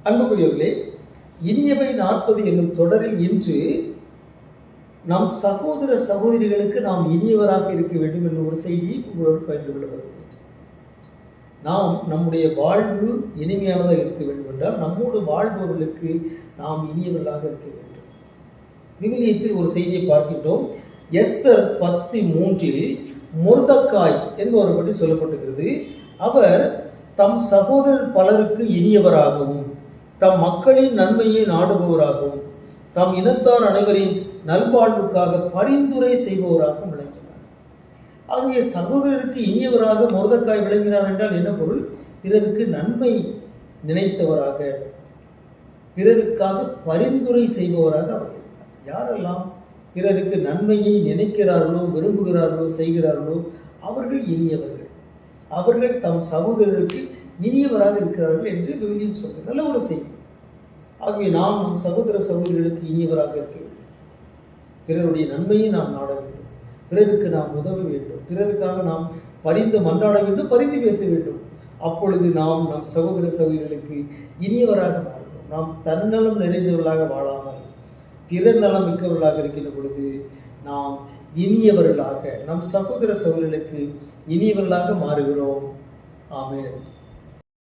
அன்புக்குரியவர்களே, இனியவை 40 என்னும் தொடரில் இன்று நம் சகோதர சகோதரிகளுக்கு நாம் இனியவராக இருக்க வேண்டும் என்ற ஒரு செய்தியை உங்களோடு பகிர்ந்து கொள்ள வருகிறேன். நாம் நம்முடைய வாழ்வு இனிமையானதாக இருக்க வேண்டும் என்றால் நம்மோடு வாழ்பவர்களுக்கு நாம் இனியவர்களாக இருக்க வேண்டும். விவிலியத்தில் ஒரு செய்தியை பார்க்கின்றோம். எஸ்தர் 10:3 மொர்தெகாய் என்பவர் பற்றி சொல்லப்பட்டிருக்கிறது. அவர் தம் சகோதரர் பலருக்கு இனியவராகவும் தம் மக்களின் நன்மையை நாடுபவராகவும் தம் இனத்தார் அனைவரின் நல்வாழ்வுக்காக பரிந்துரை செய்பவராகவும் விளங்கினார். ஆகவே சகோதரருக்கு இனியவராக மொர்தெகாய் விளங்கினார் என்றால் என்ன பொருள்? பிறருக்கு நன்மை நினைத்தவராக, பிறருக்காக பரிந்துரை செய்பவராக அவர் இருந்தார். யாரெல்லாம் பிறருக்கு நன்மையை நினைக்கிறார்களோ, விரும்புகிறார்களோ, செய்கிறார்களோ அவர்கள் இனியவர்கள். அவர்கள் தம் சகோதரருக்கு இனியவராக இருக்கிறார்கள் என்று விவிலியம் சொல்கிறது. நல்ல ஒரு செய்தி. ஆகவே நாம் நம் சகோதர சகோதரிகளுக்கு இனியவராக இருக்க வேண்டும். பிறருடைய நன்மையை நாம் நாட வேண்டும். பிறருக்கு நாம் உதவ வேண்டும். பிறருக்காக நாம் பரிந்து மன்றாட வேண்டும், பரிந்து பேச வேண்டும். அப்பொழுது நாம் நம் சகோதர சகோதரிகளுக்கு இனியவராக மாறுவோம். நாம் தன்னலம் நிறைந்தவர்களாக வாழாமல் பிறர் நலம் மிக்கவர்களாக இருக்கின்ற பொழுது நாம் இனியவர்களாக நம் சகோதர சகோதரிகளுக்கு இனியவர்களாக மாறுகிறோம். ஆமென்.